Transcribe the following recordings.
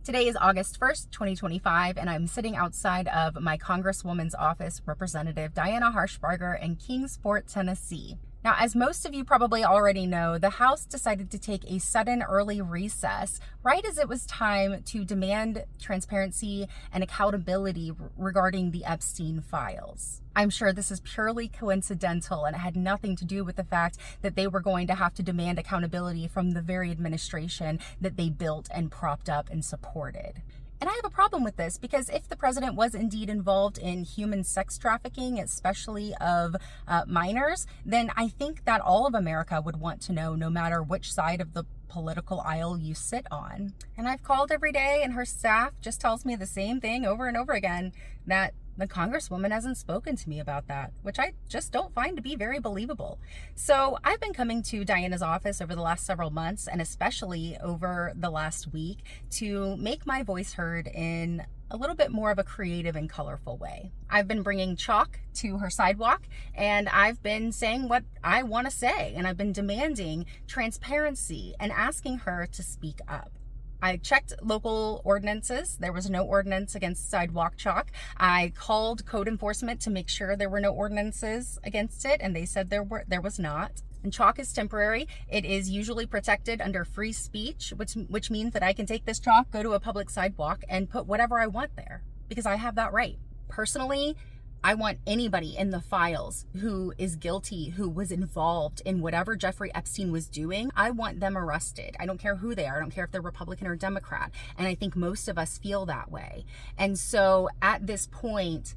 Today is August 1st, 2025, and I'm sitting outside of my Congresswoman's office, Representative Diana Harshbarger in Kingsport, Tennessee. Now, as most of you probably already know, the House decided to take a sudden early recess right as it was time to demand transparency and accountability regarding the Epstein files. I'm sure this is purely coincidental, and it had nothing to do with the fact that they were going to have to demand accountability from the very administration that they built and propped up and supported. And I have a problem with this because if the president was indeed involved in human sex trafficking, especially of minors, then I think that all of America would want to know, no matter which side of the political aisle you sit on. And I've called every day, and her staff just tells me the same thing over and over again, that the Congresswoman hasn't spoken to me about that, which I just don't find to be very believable. So I've been coming to Diana's office over the last several months, and especially over the last week, to make my voice heard in a little bit more of a creative and colorful way. I've been bringing chalk to her sidewalk, and I've been saying what I want to say, and I've been demanding transparency and asking her to speak up. I checked local ordinances. There was no ordinance against sidewalk chalk. I called code enforcement to make sure there were no ordinances against it, and they said there was not. And chalk is temporary. It is usually protected under free speech, which means that I can take this chalk, go to a public sidewalk, and put whatever I want there because I have that right. Personally, I want anybody in the files who is guilty, who was involved in whatever Jeffrey Epstein was doing. I want them arrested. I don't care who they are. I don't care if they're Republican or Democrat. And I think most of us feel that way. And so at this point,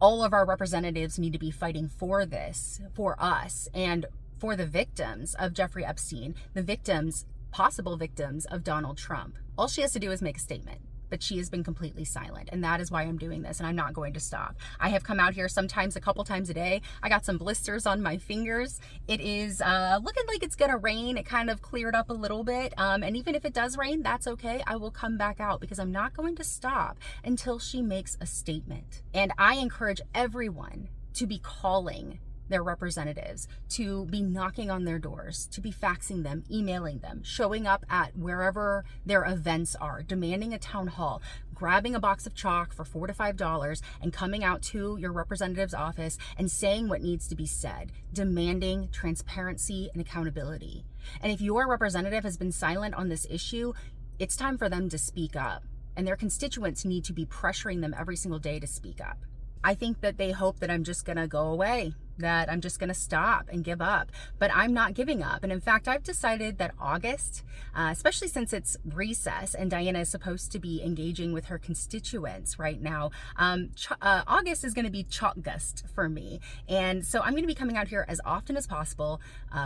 all of our representatives need to be fighting for this, for us, and for the victims of Jeffrey Epstein, the victims, possible victims of Donald Trump. All she has to do is make a statement. But she has been completely silent, and that is why I'm doing this, and I'm not going to stop. I have come out here sometimes a couple times a day. I got some blisters on my fingers. It is looking like it's gonna rain. It kind of cleared up a little bit, and even if it does rain, that's okay. I will come back out because I'm not going to stop until she makes a statement. And I encourage everyone to be calling their representatives, to be knocking on their doors, to be faxing them, emailing them, showing up at wherever their events are, demanding a town hall, grabbing a box of chalk for $4 to $5 and coming out to your representative's office and saying what needs to be said, demanding transparency and accountability. And if your representative has been silent on this issue, it's time for them to speak up. And their constituents need to be pressuring them every single day to speak up. I think that they hope that I'm just gonna go away, that I'm just going to stop and give up. But I'm not giving up. And in fact, I've decided that August, especially since it's recess and Diana is supposed to be engaging with her constituents right now, August is going to be Chalkgust for me. And so I'm going to be coming out here as often as possible,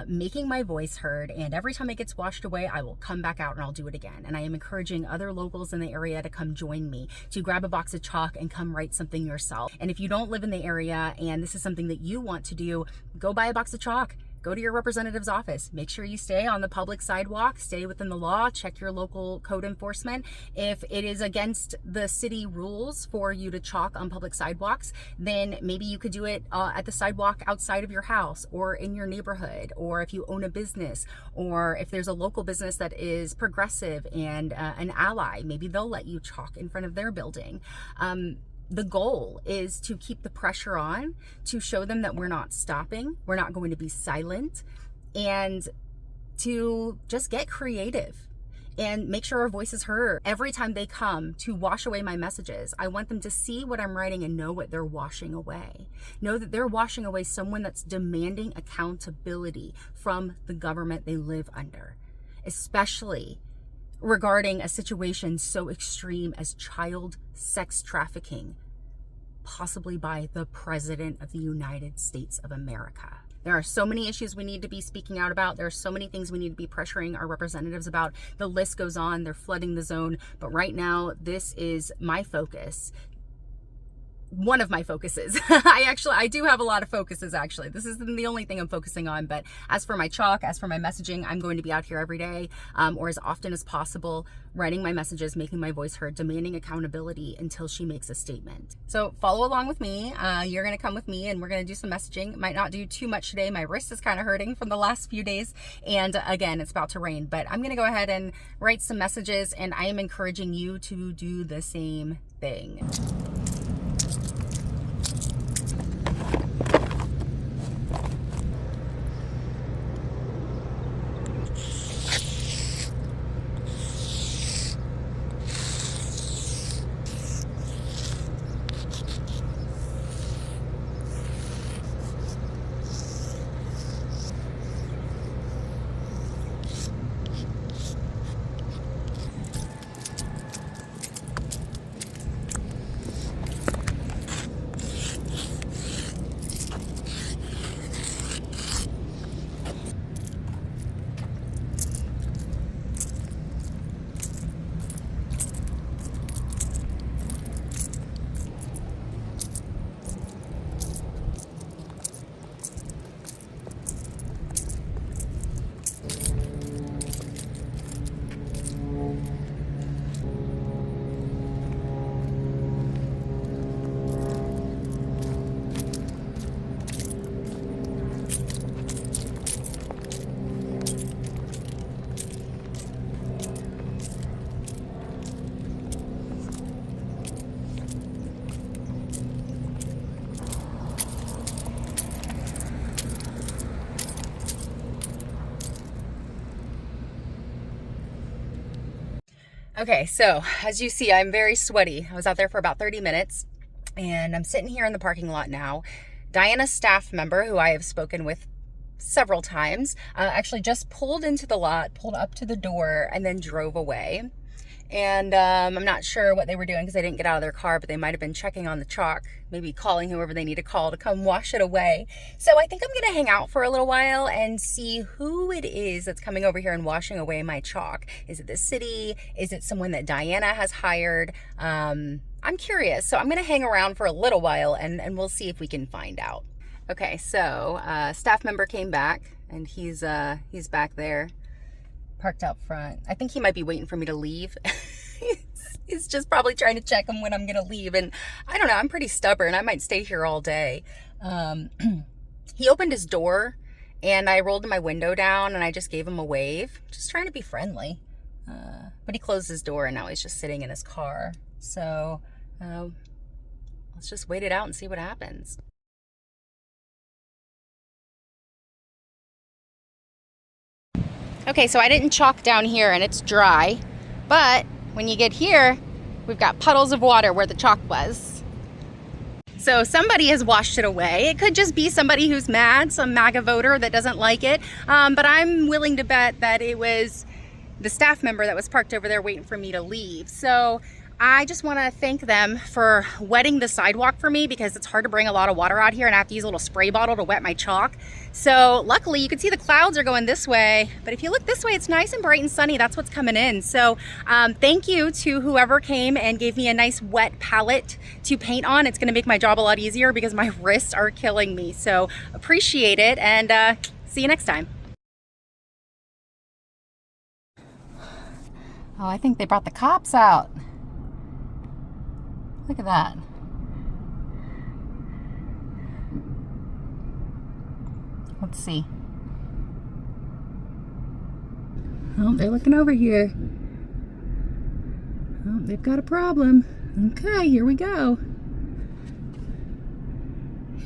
making my voice heard. And every time it gets washed away, I will come back out and I'll do it again. And I am encouraging other locals in the area to come join me, to grab a box of chalk and come write something yourself. And if you don't live in the area and this is something that you want to do, go buy a box of chalk, go to your representative's office, make sure you stay on the public sidewalk, stay within the law, check your local code enforcement. If it is against the city rules for you to chalk on public sidewalks, then maybe you could do it at the sidewalk outside of your house or in your neighborhood, or if you own a business, or if there's a local business that is progressive and an ally, maybe they'll let you chalk in front of their building. The goal is to keep the pressure on, to show them that we're not stopping, we're not going to be silent, and to just get creative and make sure our voice is heard. Every time they come to wash away my messages, I want them to see what I'm writing and know what they're washing away. Know that they're washing away someone that's demanding accountability from the government they live under, especially regarding a situation so extreme as child sex trafficking, possibly by the President of the United States of America. There are so many issues we need to be speaking out about. There are so many things we need to be pressuring our representatives about. The list goes on. They're flooding the zone. But right now, this is my focus. one of my focuses. I do have a lot of focuses actually. This isn't the only thing I'm focusing on, but as for my chalk, as for my messaging, I'm going to be out here every day, or as often as possible, writing my messages, making my voice heard, demanding accountability until she makes a statement. So follow along with me. You're gonna come with me and we're gonna do some messaging. Might not do too much today. My wrist is kind of hurting from the last few days. And again, it's about to rain, but I'm gonna go ahead and write some messages, and I am encouraging you to do the same thing. Okay, so as you see, I'm very sweaty. I was out there for about 30 minutes and I'm sitting here in the parking lot now. Diana's staff member, who I have spoken with several times, actually just pulled into the lot, pulled up to the door, and then drove away. And I'm not sure what they were doing because they didn't get out of their car, but they might have been checking on the chalk, maybe calling whoever they need to call to come wash it away. So I think I'm going to hang out for a little while and see who it is that's coming over here and washing away my chalk. Is it the city? Is it someone that Diana has hired? I'm curious. So I'm going to hang around for a little while and we'll see if we can find out. Okay, so staff member came back and he's back there, parked out front. I think he might be waiting for me to leave. He's just probably trying to check him when I'm gonna leave. And I don't know, I'm pretty stubborn. I might stay here all day. He opened his door and I rolled my window down and I just gave him a wave, just trying to be friendly. But he closed his door and now he's just sitting in his car. So let's just wait it out and see what happens. Okay, so I didn't chalk down here and it's dry, but when you get here, we've got puddles of water where the chalk was. So somebody has washed it away. It could just be somebody who's mad, some MAGA voter that doesn't like it, but I'm willing to bet that it was the staff member that was parked over there waiting for me to leave. So I just want to thank them for wetting the sidewalk for me because it's hard to bring a lot of water out here and I have to use a little spray bottle to wet my chalk. So luckily you can see the clouds are going this way, but if you look this way, it's nice and bright and sunny. That's what's coming in. So thank you to whoever came and gave me a nice wet palette to paint on. It's going to make my job a lot easier because my wrists are killing me. So appreciate it and see you next time. Oh, I think they brought the cops out. Look at that. Let's see. Oh, they're looking over here. Oh, they've got a problem. Okay, here we go.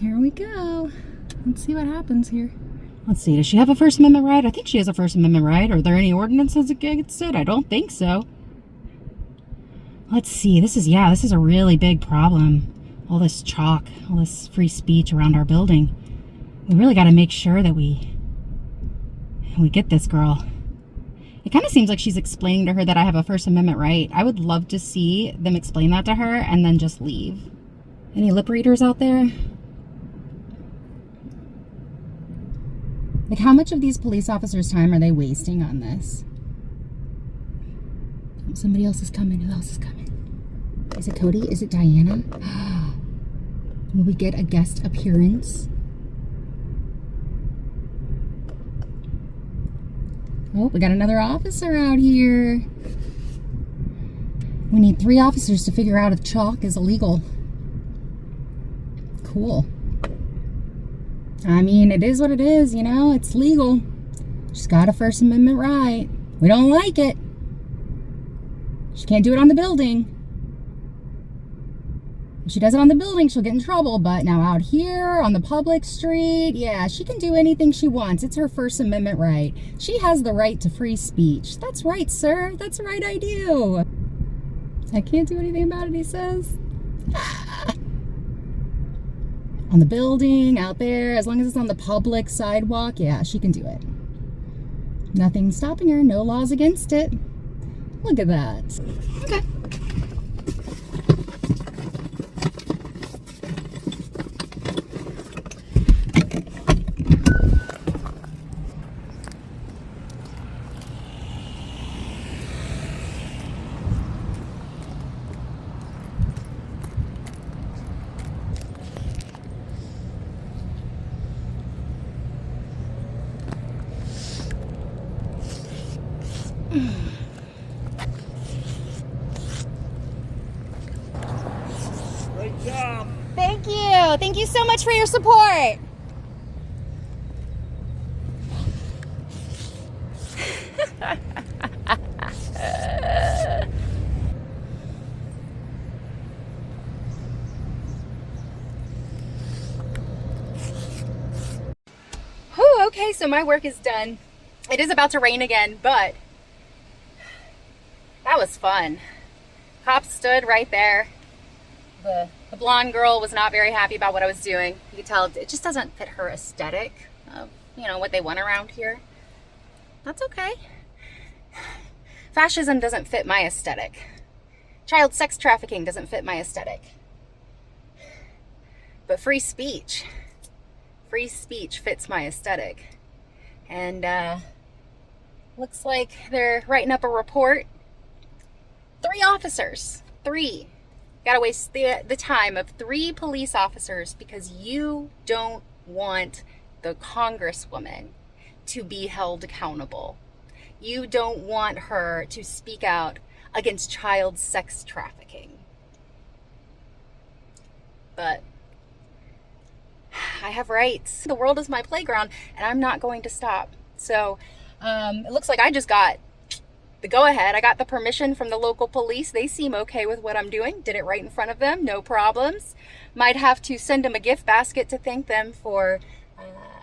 Here we go. Let's see what happens here. Let's see, does she have a First Amendment right? I think she has a First Amendment right. Are there any ordinances against it? I don't think so. Let's see, this is a really big problem. All this chalk, all this free speech around our building. We really got to make sure that we get this girl. It kind of seems like she's explaining to her that I have a First Amendment right. I would love to see them explain that to her and then just leave. Any lip readers out there? Like, how much of these police officers' time are they wasting on this? Somebody else is coming. Who else is coming? Is it Cody? Is it Diana? Will we get a guest appearance? Oh, we got another officer out here. We need 3 officers to figure out if chalk is illegal. Cool. I mean, it is what it is, you know, it's legal. She's got a First Amendment right. We don't like it. She can't do it on the building. If she does it on the building, she'll get in trouble. But now out here on the public street, yeah, she can do anything she wants. It's her First Amendment right. She has the right to free speech. That's right, sir. That's right, I do. I can't do anything about it, he says. On the building, out there, as long as it's on the public sidewalk, yeah, she can do it. Nothing's stopping her. No laws against it. Look at that. Okay. Great job. Thank you. Thank you so much for your support. Whew, okay, so my work is done. It is about to rain again, but that was fun. Cops stood right there. The blonde girl was not very happy about what I was doing. You could tell it just doesn't fit her aesthetic of, you know, what they want around here. That's okay. Fascism doesn't fit my aesthetic. Child sex trafficking doesn't fit my aesthetic. But free speech fits my aesthetic. And looks like they're writing up a report. 3 officers. 3. Gotta waste the time of 3 police officers because you don't want the congresswoman to be held accountable. You don't want her to speak out against child sex trafficking. But I have rights. The world is my playground and I'm not going to stop. So it looks like I just got the go-ahead. I got the permission from the local police. They seem okay with what I'm doing. Did it right in front of them. No problems. Might have to send them a gift basket to thank them for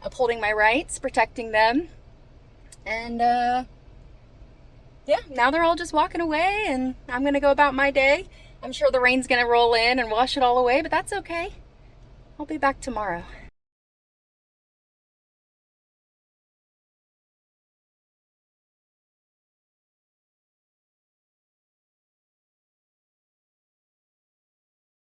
upholding my rights, protecting them. And yeah, now they're all just walking away and I'm going to go about my day. I'm sure the rain's going to roll in and wash it all away, but that's okay. I'll be back tomorrow.